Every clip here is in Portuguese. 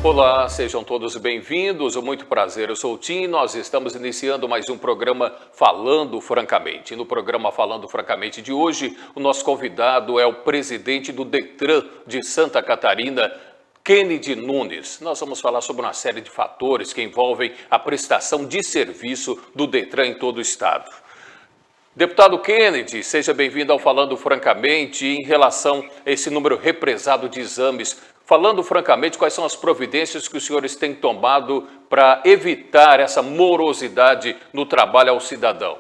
Olá, sejam todos bem-vindos, muito prazer, eu sou o Tim, nós estamos iniciando mais um programa Falando Francamente. No programa Falando Francamente de hoje, o nosso convidado é o presidente do Detran de Santa Catarina, Kennedy Nunes. Nós vamos falar sobre uma série de fatores que envolvem a prestação de serviço do Detran em todo o estado. Deputado Kennedy, seja bem-vindo ao Falando Francamente. Em relação a esse número represado de exames, falando francamente, quais são as providências que os senhores têm tomado para evitar essa morosidade no trabalho ao cidadão?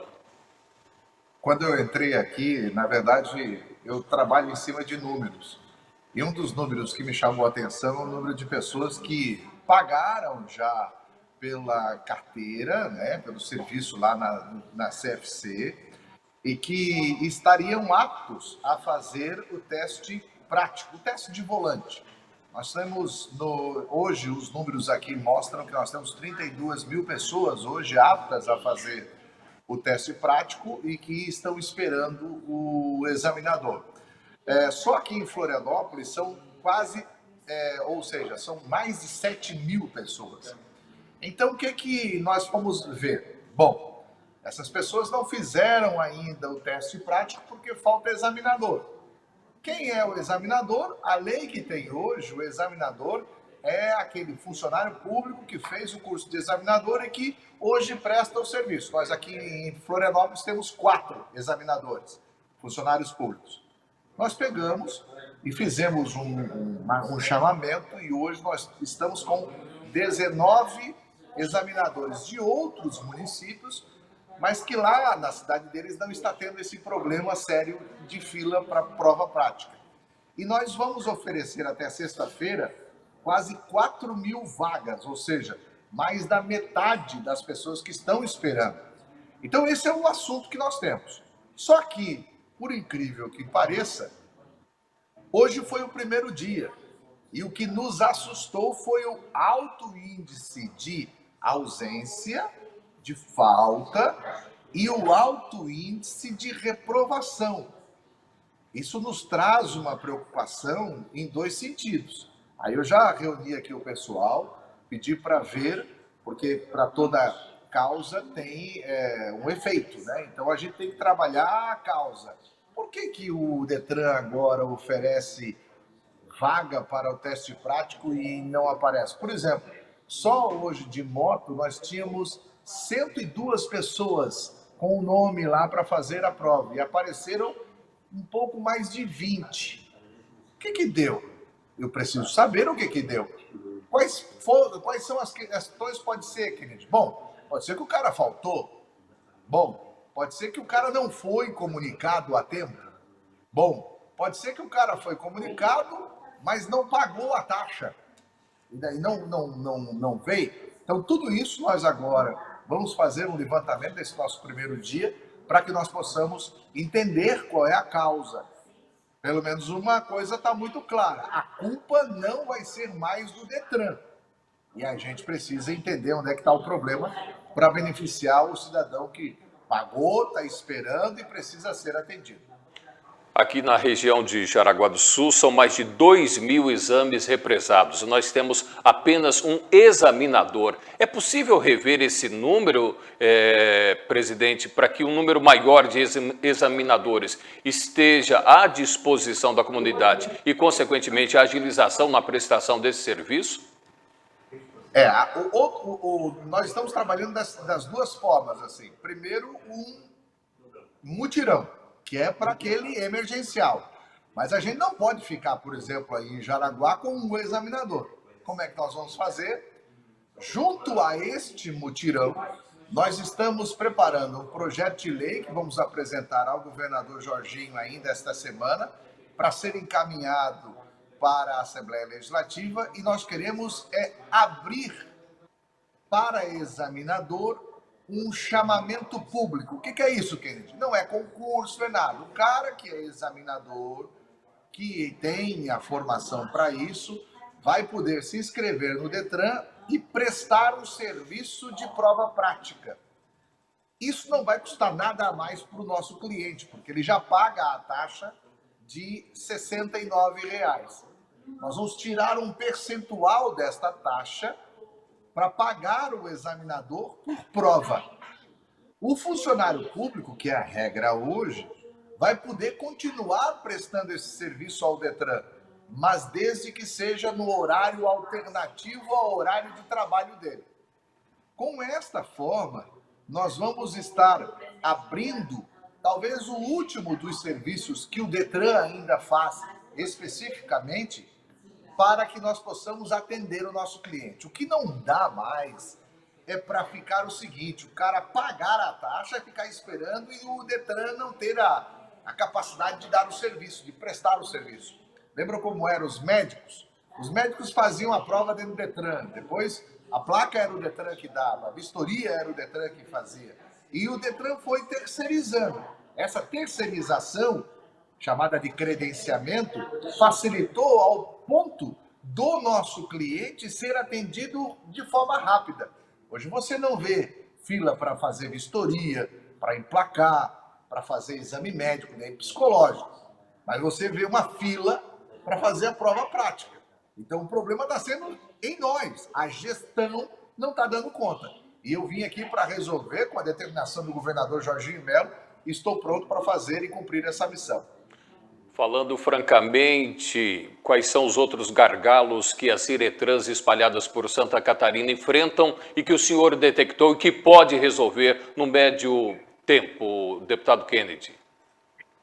Quando eu entrei aqui, na verdade, eu trabalho em cima de números. E um dos números que me chamou a atenção é o número de pessoas que pagaram já pela carteira, né, pelo serviço lá na CFC, e que estariam aptos a fazer o teste prático, o teste de volante. Nós temos, hoje, os números aqui mostram que nós temos 32 mil pessoas hoje aptas a fazer o teste prático e que estão esperando o examinador. Só que em Florianópolis são quase, ou seja, são mais de 7 mil pessoas. Então, o que nós fomos ver? Bom, essas pessoas não fizeram ainda o teste prático porque falta examinador. Quem é o examinador? A lei que tem hoje, o examinador é aquele funcionário público que fez o curso de examinador e que hoje presta o serviço. Nós aqui em Florianópolis temos 4 examinadores, funcionários públicos. Nós pegamos e fizemos um chamamento e hoje nós estamos com 19 examinadores de outros municípios, mas que lá na cidade deles não está tendo esse problema sério de fila para prova prática. E nós vamos oferecer até sexta-feira quase 4 mil vagas, ou seja, mais da metade das pessoas que estão esperando. Então esse é o assunto que nós temos. Só que, por incrível que pareça, hoje foi o primeiro dia. E o que nos assustou foi o alto índice de ausência, de falta e o alto índice de reprovação. Isso nos traz uma preocupação em 2 sentidos. Aí eu já reuni aqui o pessoal, pedi para ver, porque para toda causa tem um efeito, né? Então a gente tem que trabalhar a causa. Por que o Detran agora oferece vaga para o teste prático e não aparece? Por exemplo, só hoje de moto nós tínhamos 102 pessoas com o nome lá para fazer a prova e apareceram um pouco mais de 20. O que deu? Eu preciso saber o que deu. Quais são as questões? Pode ser, Kennedy. Bom, pode ser que o cara faltou. Bom, pode ser que o cara não foi comunicado a tempo. Bom, pode ser que o cara foi comunicado, mas não pagou a taxa. E daí não veio. Então, tudo isso nós agora vamos fazer um levantamento desse nosso primeiro dia para que nós possamos entender qual é a causa. Pelo menos uma coisa está muito clara: a culpa não vai ser mais do Detran. E a gente precisa entender onde é que está o problema para beneficiar o cidadão que pagou, está esperando e precisa ser atendido. Aqui na região de Jaraguá do Sul são mais de 2 mil exames represados. Nós temos apenas um examinador. É possível rever esse número, presidente, para que um número maior de examinadores esteja à disposição da comunidade e, consequentemente, a agilização na prestação desse serviço? Nós estamos trabalhando das 2 formas. Assim. Primeiro, um mutirão, que é para aquele emergencial. Mas a gente não pode ficar, por exemplo, aí em Jaraguá com um examinador. Como é que nós vamos fazer? Junto a este mutirão, nós estamos preparando um projeto de lei que vamos apresentar ao governador Jorginho ainda esta semana, para ser encaminhado para a Assembleia Legislativa, e nós queremos abrir para examinador um chamamento público. O que é isso, Kennedy? Não é concurso, não é nada. O cara que é examinador, que tem a formação para isso, vai poder se inscrever no Detran e prestar um serviço de prova prática. Isso não vai custar nada a mais para o nosso cliente, porque ele já paga a taxa de R$ 69. Nós vamos tirar um percentual desta taxa para pagar o examinador por prova. O funcionário público, que é a regra hoje, vai poder continuar prestando esse serviço ao Detran, mas desde que seja no horário alternativo ao horário de trabalho dele. Com esta forma, nós vamos estar abrindo talvez o último dos serviços que o Detran ainda faz especificamente para que nós possamos atender o nosso cliente. O que não dá mais é para ficar o seguinte, o cara pagar a taxa, ficar esperando e o Detran não ter a capacidade de dar o serviço, de prestar o serviço. Lembram como eram os médicos? Os médicos faziam a prova dentro do Detran, depois a placa era o Detran que dava, a vistoria era o Detran que fazia. E o Detran foi terceirizando. Essa terceirização, chamada de credenciamento, facilitou ao ponto do nosso cliente ser atendido de forma rápida. Hoje você não vê fila para fazer vistoria, para emplacar, para fazer exame médico, nem psicológico. Mas você vê uma fila para fazer a prova prática. Então o problema está sendo em nós. A gestão não está dando conta. E eu vim aqui para resolver com a determinação do governador Jorginho Melo e estou pronto para fazer e cumprir essa missão. Falando francamente, quais são os outros gargalos que as Ciretrans espalhadas por Santa Catarina enfrentam e que o senhor detectou e que pode resolver no médio tempo, deputado Kennedy?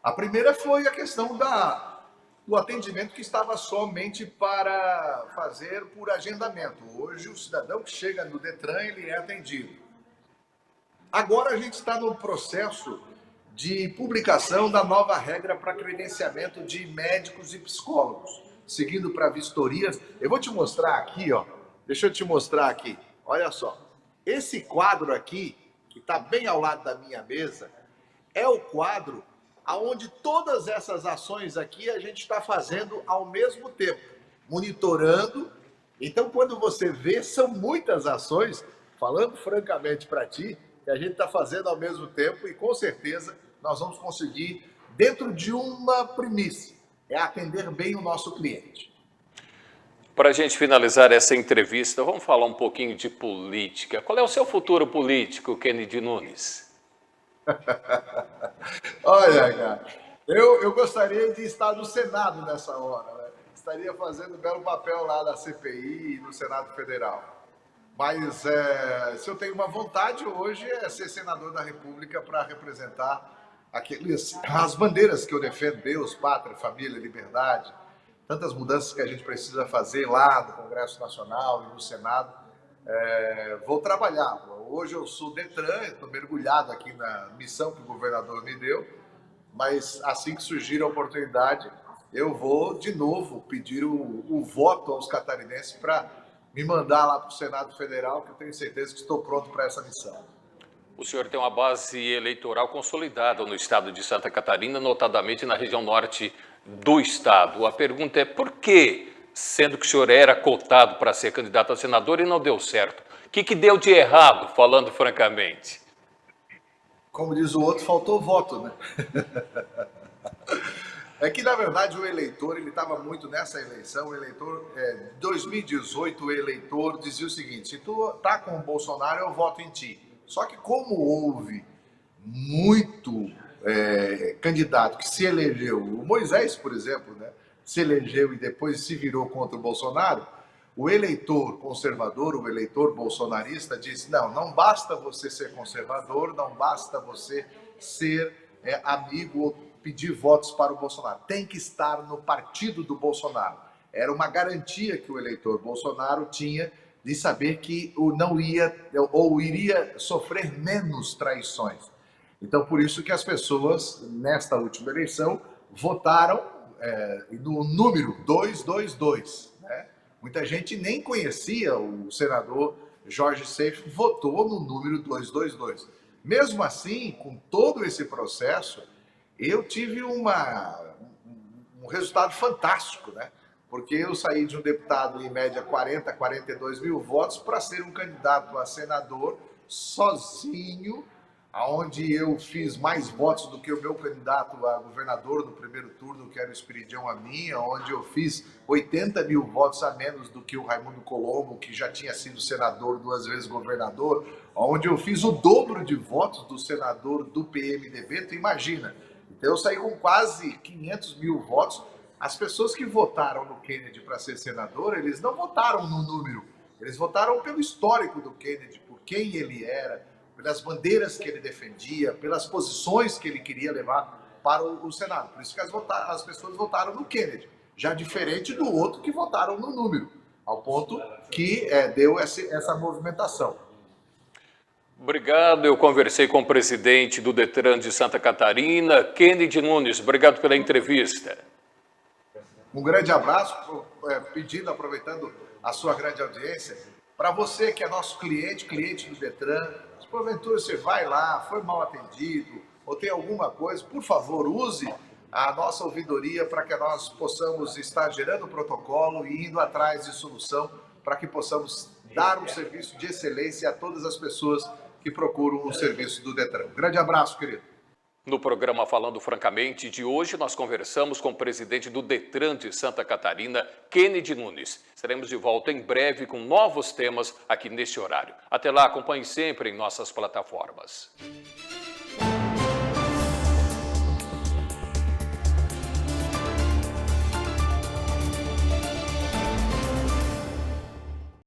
A primeira foi a questão do atendimento que estava somente para fazer por agendamento. Hoje, o cidadão que chega no Detran, ele é atendido. Agora a gente está no processo de publicação da nova regra para credenciamento de médicos e psicólogos, seguindo para vistorias. Eu vou te mostrar aqui, ó. Deixa eu te mostrar aqui. Olha só. Esse quadro aqui, que está bem ao lado da minha mesa, é o quadro aonde todas essas ações aqui a gente está fazendo ao mesmo tempo, monitorando. Então, quando você vê, são muitas ações, falando francamente para ti, que a gente está fazendo ao mesmo tempo e com certeza nós vamos conseguir, dentro de uma premissa, é atender bem o nosso cliente. Para a gente finalizar essa entrevista, vamos falar um pouquinho de política. Qual é o seu futuro político, Kennedy Nunes? Olha, cara, eu gostaria de estar no Senado nessa hora, né? Estaria fazendo um belo papel lá da CPI e no Senado Federal. Mas se eu tenho uma vontade hoje é ser senador da República para representar as bandeiras que eu defendo, Deus, pátria, família, liberdade, tantas mudanças que a gente precisa fazer lá no Congresso Nacional e no Senado. Vou trabalhar. Hoje eu sou Detran, estou mergulhado aqui na missão que o governador me deu, mas assim que surgir a oportunidade, eu vou de novo pedir o voto aos catarinenses para me mandar lá para o Senado Federal, que eu tenho certeza que estou pronto para essa missão. O senhor tem uma base eleitoral consolidada no estado de Santa Catarina, notadamente na região norte do estado. A pergunta é por que, sendo que o senhor era cotado para ser candidato a senador e não deu certo? O que deu de errado, falando francamente? Como diz o outro, faltou voto, né? É que, na verdade, o eleitor, ele estava muito nessa eleição, o eleitor, 2018, o eleitor dizia o seguinte, se tu tá com o Bolsonaro, eu voto em ti. Só que como houve muito candidato que se elegeu, o Moisés, por exemplo, né, se elegeu e depois se virou contra o Bolsonaro, o eleitor conservador, o eleitor bolsonarista disse, não basta você ser conservador, não basta você ser amigo ou pedir votos para o Bolsonaro. Tem que estar no partido do Bolsonaro. Era uma garantia que o eleitor Bolsonaro tinha de saber que não ia ou iria sofrer menos traições. Então, por isso que as pessoas, nesta última eleição, votaram no número 222. Né? Muita gente nem conhecia o senador Jorge Seife, votou no número 222. Mesmo assim, com todo esse processo, eu tive um resultado fantástico, né? Porque eu saí de um deputado em média 40, 42 mil votos para ser um candidato a senador sozinho, onde eu fiz mais votos do que o meu candidato a governador no primeiro turno, que era o Esperidião Amin, onde eu fiz 80 mil votos a menos do que o Raimundo Colombo, que já tinha sido senador, 2 vezes governador, onde eu fiz o dobro de votos do senador do PMDB, tu imagina. Então eu saí com quase 500 mil votos. As pessoas que votaram no Kennedy para ser senador, eles não votaram no número, eles votaram pelo histórico do Kennedy, por quem ele era, pelas bandeiras que ele defendia, pelas posições que ele queria levar para o Senado. Por isso que as pessoas votaram no Kennedy, já diferente do outro que votaram no número, ao ponto que deu essa movimentação. Obrigado, eu conversei com o presidente do Detran de Santa Catarina, Kennedy Nunes. Obrigado pela entrevista. Um grande abraço, aproveitando a sua grande audiência, para você que é nosso cliente do Detran. Se porventura você vai lá, foi mal atendido ou tem alguma coisa, por favor, use a nossa ouvidoria para que nós possamos estar gerando protocolo e indo atrás de solução para que possamos dar um serviço de excelência a todas as pessoas que procuram o serviço do Detran. Um grande abraço, querido. No programa Falando Francamente de hoje, nós conversamos com o presidente do Detran de Santa Catarina, Kennedy Nunes. Estaremos de volta em breve com novos temas aqui neste horário. Até lá, acompanhe sempre em nossas plataformas.